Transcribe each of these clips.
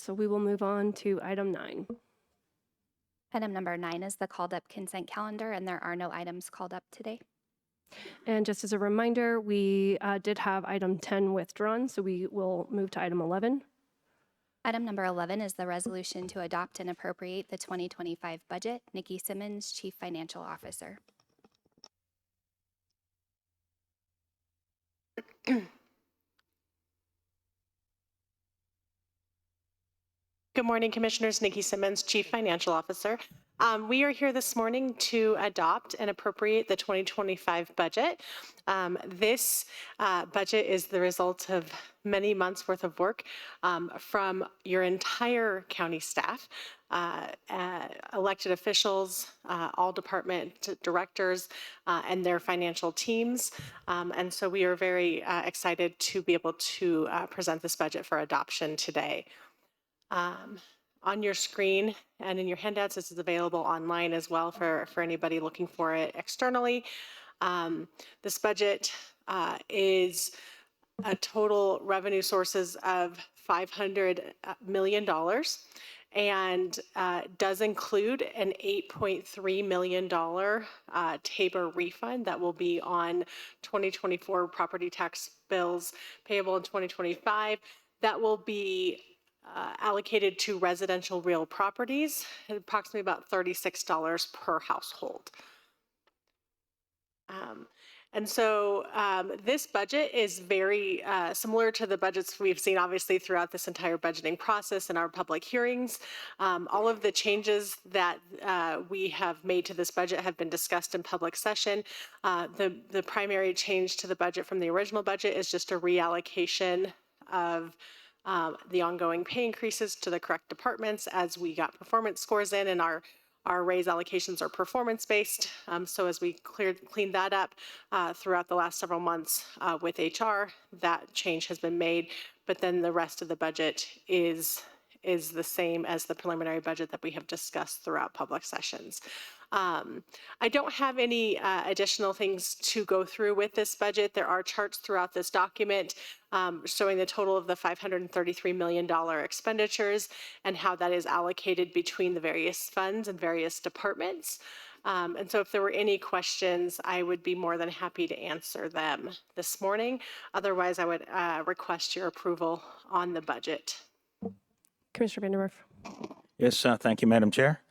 So we will move on to item 9. Item number 9 is the called up consent calendar, and there are no items called up today. And just as a reminder, we did have item 10 withdrawn, so we will move to item 11. Item number 11 is the resolution to adopt and appropriate the 2025 budget. Nikki Simmons, Chief Financial Officer. Good morning, Commissioners. Nikki Simmons, Chief Financial Officer. We are here this morning to adopt and appropriate the 2025 budget. This budget is the result of many months worth of work from your entire county staff, elected officials, all department directors, and their financial teams. And so we are very excited to be able to present this budget for adoption today. On your screen and in your handouts, this is available online as well for anybody looking for it externally. This budget is a total revenue sources of $500 million and does include an $8.3 million Tabor refund that will be on 2024 property tax bills payable in 2025. That will be allocated to residential real properties, approximately about $36 per household. And so this budget is very similar to the budgets we've seen obviously throughout this entire budgeting process and our public hearings. All of the changes that we have made to this budget have been discussed in public session. The primary change to the budget from the original budget is just a reallocation of the ongoing pay increases to the correct departments as we got performance scores in, and our raise allocations are performance-based. So as we cleaned that up throughout the last several months with HR, that change has been made. But then the rest of the budget is the same as the preliminary budget that we have discussed throughout public sessions. I don't have any additional things to go through with this budget. There are charts throughout this document showing the total of the $533 million expenditures and how that is allocated between the various funds and various departments. And so if there were any questions, I would be more than happy to answer them this morning. Otherwise, I would request your approval on the budget. Commissioner Vanderwerf. Yes, thank you, Madam Chair.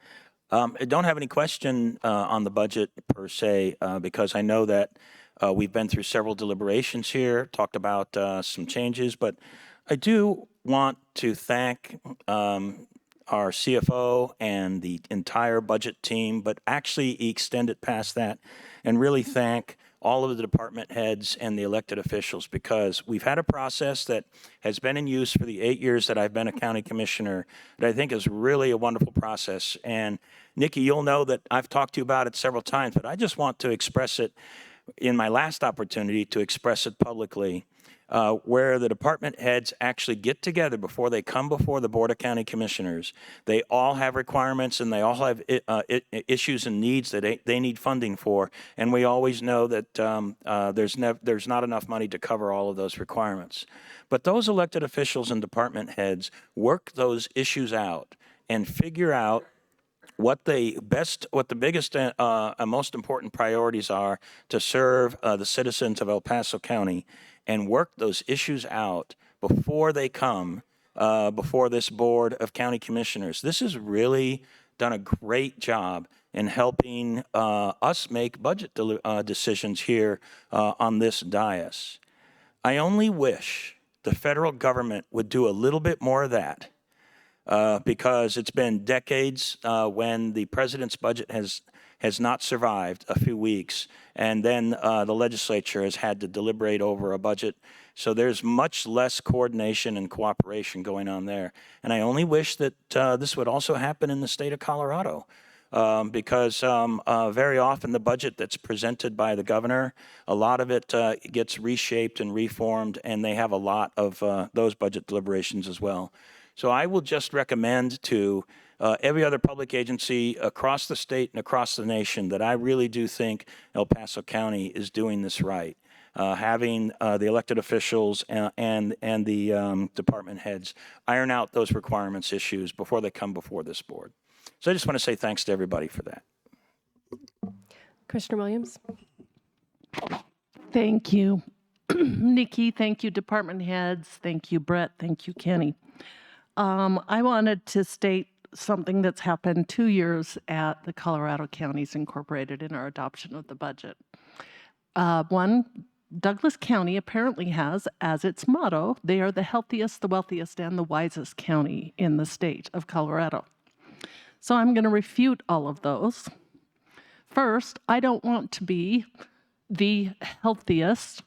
I don't have any question on the budget per se, because I know that we've been through several deliberations here, talked about some changes, but I do want to thank our CFO and the entire budget team, but actually extend it past that and really thank all of the department heads and the elected officials, because we've had a process that has been in use for the 8 years that I've been a county commissioner that I think is really a wonderful process. And Nikki, you'll know that I've talked to you about it several times, but I just want to express it in my last opportunity to express it publicly, where the department heads actually get together before they come before the Board of County Commissioners. They all have requirements and they all have issues and needs that they need funding for. And we always know that there's not enough money to cover all of those requirements. But those elected officials and department heads work those issues out and figure out what the biggest and most important priorities are to serve the citizens of El Paso County, and work those issues out before they come before this Board of County Commissioners. This has really done a great job in helping us make budget decisions here on this dais. I only wish the federal government would do a little bit more of that, because it's been decades when the president's budget has not survived a few weeks, and then the legislature has had to deliberate over a budget. So there's much less coordination and cooperation going on there. And I only wish that this would also happen in the state of Colorado, because very often the budget that's presented by the governor, a lot of it gets reshaped and reformed, and they have a lot of those budget deliberations as well. So I will just recommend to every other public agency across the state and across the nation that I really do think El Paso County is doing this right. having the elected officials and the department heads iron out those requirements issues before they come before this board. So I just want to say thanks to everybody for that. Commissioner Williams? Thank you, Nikki. Thank you, department heads. Thank you, Brett. Thank you, Kenny. I wanted to state something that's happened 2 years at the Colorado Counties Incorporated in our adoption of the budget. One, Douglas County apparently has as its motto, they are the healthiest, the wealthiest, and the wisest county in the state of Colorado. So I'm going to refute all of those. First, I don't want to be the healthiest.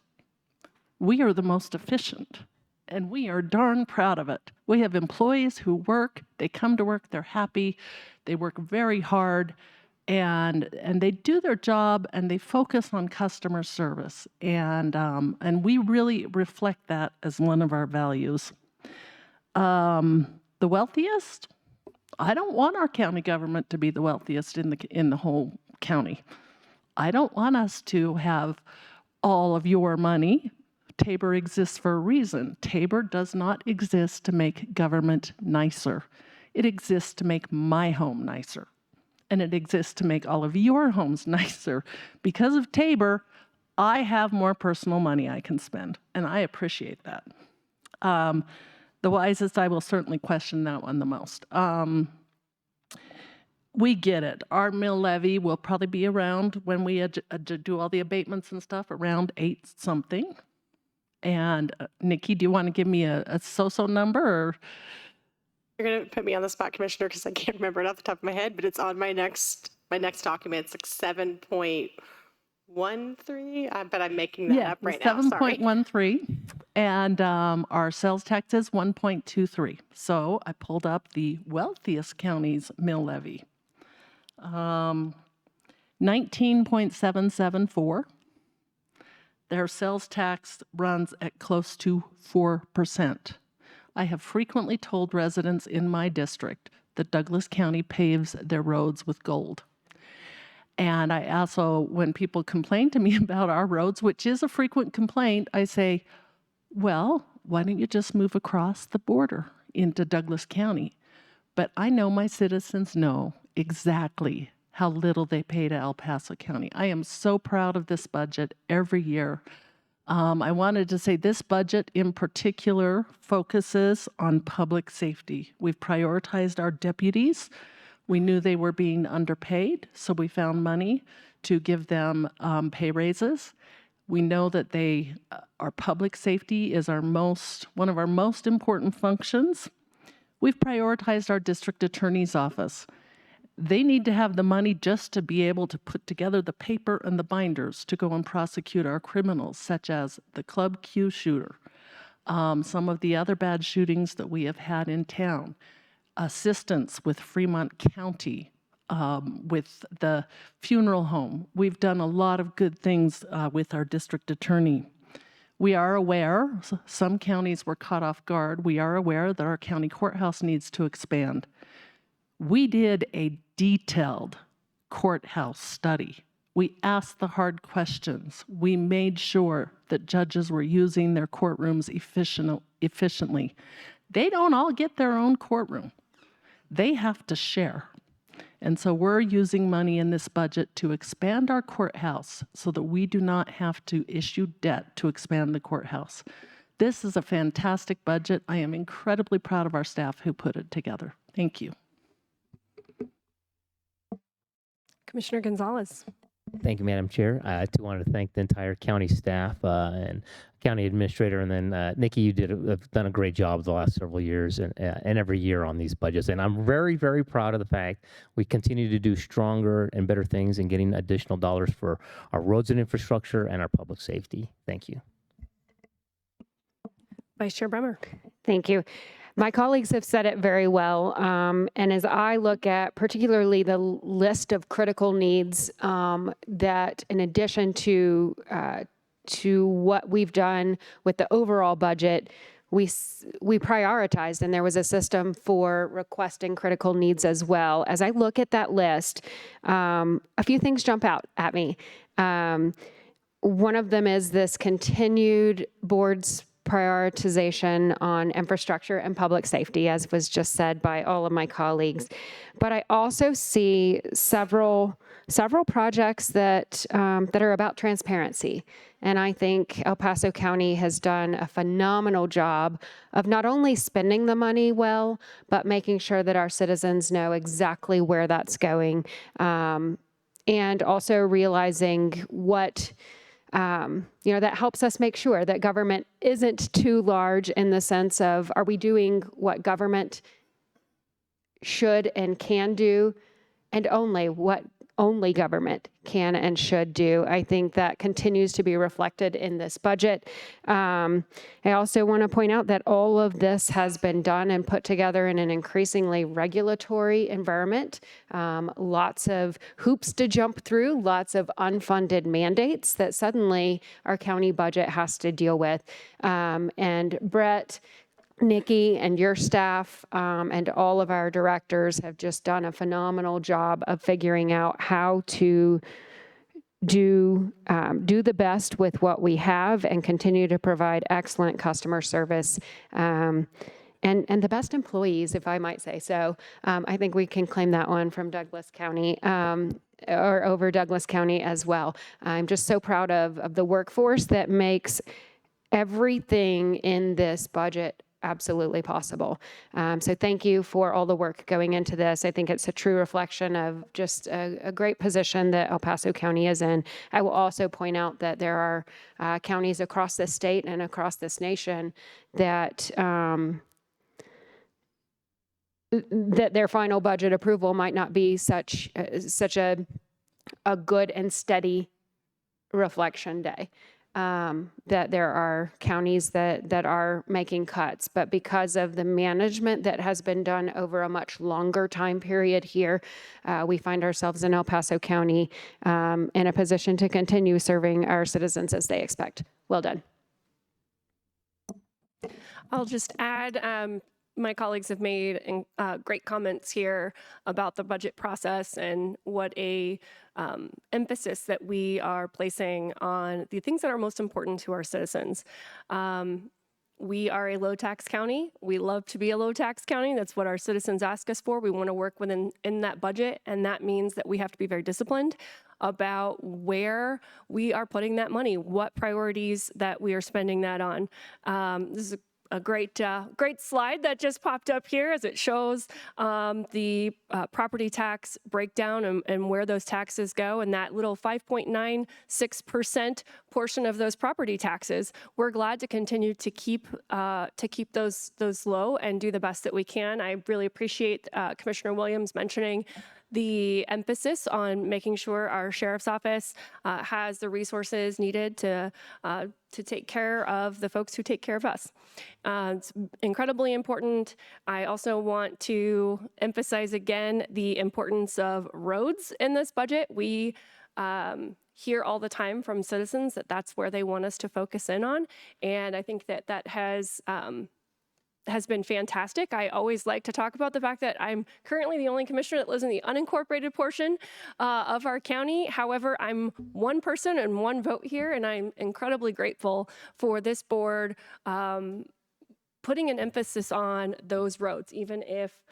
We are the most efficient, and we are darn proud of it. We have employees who work, they come to work, they're happy, they work very hard, and they do their job, and they focus on customer service, and we really reflect that as one of our values. The wealthiest? I don't want our county government to be the wealthiest in the whole county. I don't want us to have all of your money. Tabor exists for a reason. Tabor does not exist to make government nicer. It exists to make my home nicer. And it exists to make all of your homes nicer. Because of Tabor, I have more personal money I can spend, and I appreciate that. The wisest, I will certainly question that one the most. We get it. Our mill levy will probably be around, when we do all the abatements and stuff, around 8 something. And Nikki, do you want to give me a so-so number? Or? You're going to put me on the spot, Commissioner, because I can't remember it off the top of my head, but it's on my next document. It's like 7.13, but I'm making that up right now. 7.13. And our sales tax is 1.23. So I pulled up the wealthiest county's mill levy. 19.774. Their sales tax runs at close to 4%. I have frequently told residents in my district that Douglas County paves their roads with gold. And I also, when people complain to me about our roads, which is a frequent complaint, I say, well, why don't you just move across the border into Douglas County? But I know my citizens know exactly how little they pay to El Paso County. I am so proud of this budget every year. I wanted to say this budget in particular focuses on public safety. We've prioritized our deputies. We knew they were being underpaid, so we found money to give them pay raises. We know that our public safety is one of our most important functions. We've prioritized our district attorney's office. They need to have the money just to be able to put together the paper and the binders to go and prosecute our criminals, such as the Club Q shooter, some of the other bad shootings that we have had in town, assistance with Fremont County, with the funeral home. We've done a lot of good things with our district attorney. We are aware, some counties were caught off guard. We are aware that our county courthouse needs to expand. We did a detailed courthouse study. We asked the hard questions. We made sure that judges were using their courtrooms efficiently. They don't all get their own courtroom. They have to share. And so we're using money in this budget to expand our courthouse so that we do not have to issue debt to expand the courthouse. This is a fantastic budget. I am incredibly proud of our staff who put it together. Thank you. Commissioner Gonzalez. Thank you, Madam Chair. I too wanted to thank the entire county staff and county administrator, and then Nikki, you have done a great job the last several years and every year on these budgets. And I'm very, very proud of the fact we continue to do stronger and better things in getting additional dollars for our roads and infrastructure and our public safety. Thank you. Vice Chair Bremer. Thank you. My colleagues have said it very well, and as I look at particularly the list of critical needs that, in addition to what we've done with the overall budget, we prioritized, and there was a system for requesting critical needs as well. As I look at that list, a few things jump out at me. One of them is this continued board's prioritization on infrastructure and public safety, as was just said by all of my colleagues. But I also see several projects that that are about transparency. And I think El Paso County has done a phenomenal job of not only spending the money well, but making sure that our citizens know exactly where that's going. And also realizing what, that helps us make sure that government isn't too large in the sense of, are we doing what government should and can do, and only what only government can and should do. I think that continues to be reflected in this budget. I also want to point out that all of this has been done and put together in an increasingly regulatory environment. Lots of hoops to jump through, lots of unfunded mandates that suddenly our county budget has to deal with. And Brett, Nikki, and your staff and all of our directors have just done a phenomenal job of figuring out how to do the best with what we have and continue to provide excellent customer service and the best employees, if I might say so. I think we can claim that one from Douglas County or over Douglas County as well. I'm just so proud of the workforce that makes everything in this budget absolutely possible. So thank you for all the work going into this. I think it's a true reflection of just a great position that El Paso County is in. I will also point out that there are counties across this state and across this nation that that their final budget approval might not be such a good and steady reflection day. That there are counties that are making cuts, but because of the management that has been done over a much longer time period here, we find ourselves in El Paso County in a position to continue serving our citizens as they expect. Well done. I'll just add, my colleagues have made great comments here about the budget process and what a emphasis that we are placing on the things that are most important to our citizens. We are a low tax county. We love to be a low tax county. That's what our citizens ask us for. We want to work in that budget, and that means that we have to be very disciplined about where we are putting that money, what priorities that we are spending that on. This is a great slide that just popped up here as it shows the property tax breakdown and where those taxes go, and that little 5.96% portion of those property taxes. We're glad to continue to keep those low and do the best that we can. I really appreciate Commissioner Williams mentioning the emphasis on making sure our sheriff's office has the resources needed to take care of the folks who take care of us. It's incredibly important. I also want to emphasize again the importance of roads in this budget. We hear all the time from citizens that that's where they want us to focus in on, and I think that has been fantastic. I always like to talk about the fact that I'm currently the only commissioner that lives in the unincorporated portion of our county. However, I'm one person and one vote here, and I'm incredibly grateful for this board putting an emphasis on those roads, even if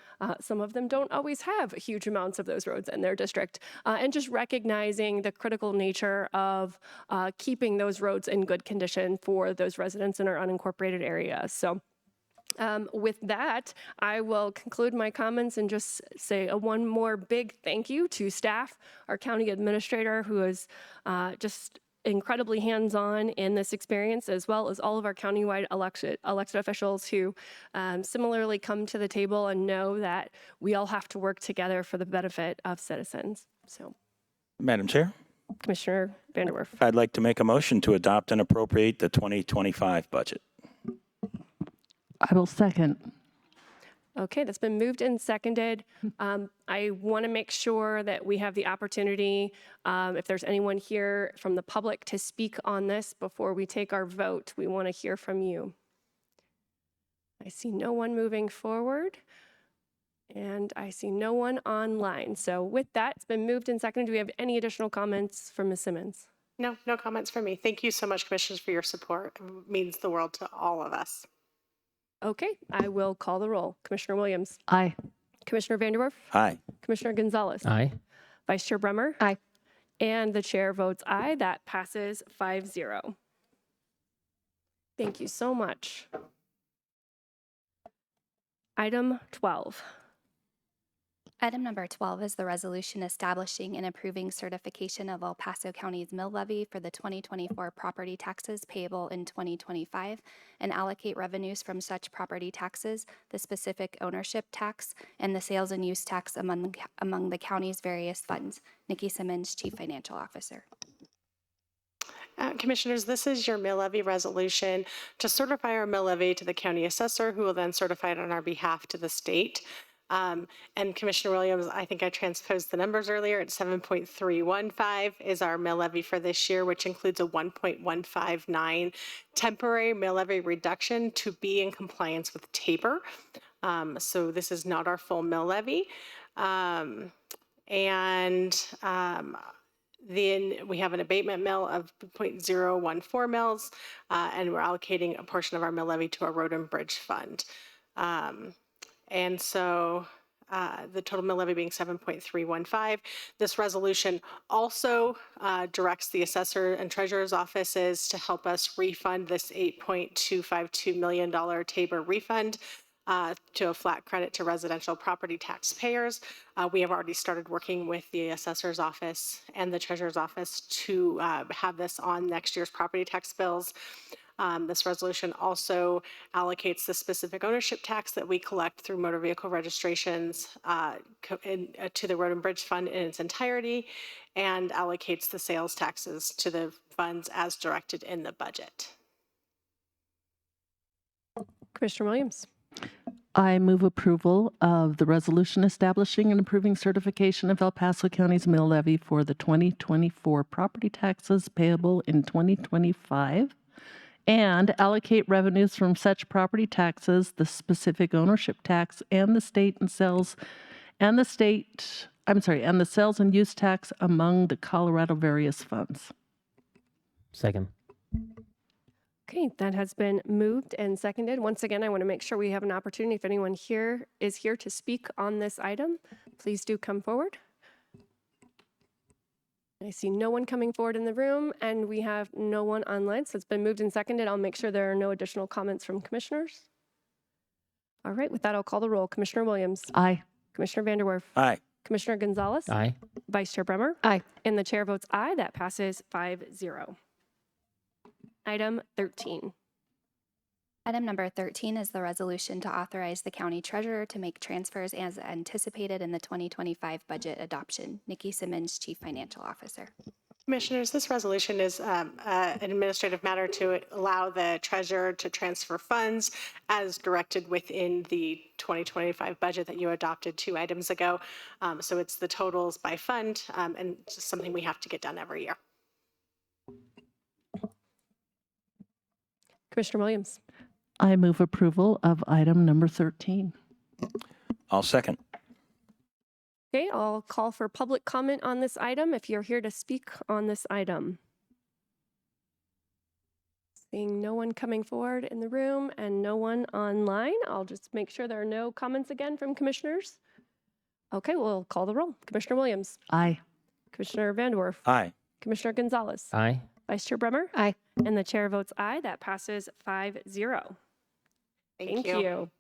some of them don't always have huge amounts of those roads in their district, and just recognizing the critical nature of keeping those roads in good condition for those residents in our unincorporated area. So with that, I will conclude my comments and just say one more big thank you to staff, our county administrator, who is just incredibly hands-on in this experience, as well as all of our countywide elected officials who similarly come to the table and know that we all have to work together for the benefit of citizens. So, Madam Chair, Commissioner Vanderwerf. I'd like to make a motion to adopt and appropriate the 2025 budget. I will second. Okay, that's been moved and seconded. I want to make sure that we have the opportunity, if there's anyone here from the public to speak on this before we take our vote, we want to hear from you. I see no one moving forward, and I see no one online. So with that, it's been moved and seconded. Do we have any additional comments from Ms. Simmons? No, no comments from me. Thank you so much, commissioners, for your support. It means the world to all of us. Okay, I will call the roll. Commissioner Williams, Aye. Commissioner Vanderwerf, Aye. Commissioner Gonzalez, Aye. Vice Chair Bremer, Aye. and the chair votes aye. That passes 5-0. Thank you so much. Item 12. Item number 12 is the resolution establishing and approving certification of El Paso County's mill levy for the 2024 property taxes payable in 2025 and allocate revenues from such property taxes, the specific ownership tax, and the sales and use tax among the county's various funds. Nikki Simmons, Chief Financial Officer. Commissioners, this is your mill levy resolution to certify our mill levy to the county assessor, who will then certify it on our behalf to the state. And Commissioner Williams, I think I transposed the numbers earlier. At 7.315 is our mill levy for this year, which includes a 1.159 temporary mill levy reduction to be in compliance with Tabor. So this is not our full mill levy. Then we have an abatement mill of 0.014 mils, and we're allocating a portion of our mill levy to our road and bridge fund. And so the total mill levy being 7.315. This resolution also directs the assessor and treasurer's offices to help us refund this $8.252 million Tabor refund to a flat credit to residential property taxpayers. We have already started working with the assessor's office and the treasurer's office to have this on next year's property tax bills. This resolution also allocates the specific ownership tax that we collect through motor vehicle registrations to the Road and Bridge Fund in its entirety, and allocates the sales taxes to the funds as directed in the budget. Commissioner Williams, I move approval of the resolution establishing and approving certification of El Paso County's mill levy for the 2024 property taxes payable in 2025 and allocate revenues from such property taxes, the specific ownership tax, and the sales and use tax among the Colorado various funds. Second. okay, that has been moved and seconded. Once again, I want to make sure we have an opportunity. If anyone here is here to speak on this item, please do come forward. I see no one coming forward in the room, and we have no one online, so it's been moved and seconded. I'll make sure there are no additional comments from commissioners. All right, with that, I'll call the roll. Commissioner Williams, Aye. Commissioner Vanderwerf, Aye. Commissioner Gonzalez, Aye. Vice Chair Bremer, Aye. and the chair votes aye. That passes 5-0. Item 13. Item number 13 is the resolution to authorize the county treasurer to make transfers as anticipated in the 2025 budget adoption. Nikki Simmons, Chief Financial Officer. Commissioners, this resolution is an administrative matter to allow the treasurer to transfer funds as directed within the 2025 budget that you adopted 2 items ago. So it's the totals by fund, and just something we have to get done every year. Commissioner Williams, I move approval of item number 13. I'll second. okay, I'll call for public comment on this item if you're here to speak on this item. Seeing no one coming forward in the room and no one online, I'll just make sure there are no comments again from commissioners. Okay, we'll call the roll. Commissioner Williams, Aye. Commissioner Vanderwerf, Aye. Commissioner Gonzalez, Aye. Vice Chair Bremer, Aye. and the chair votes aye. That passes 5-0. Thank you.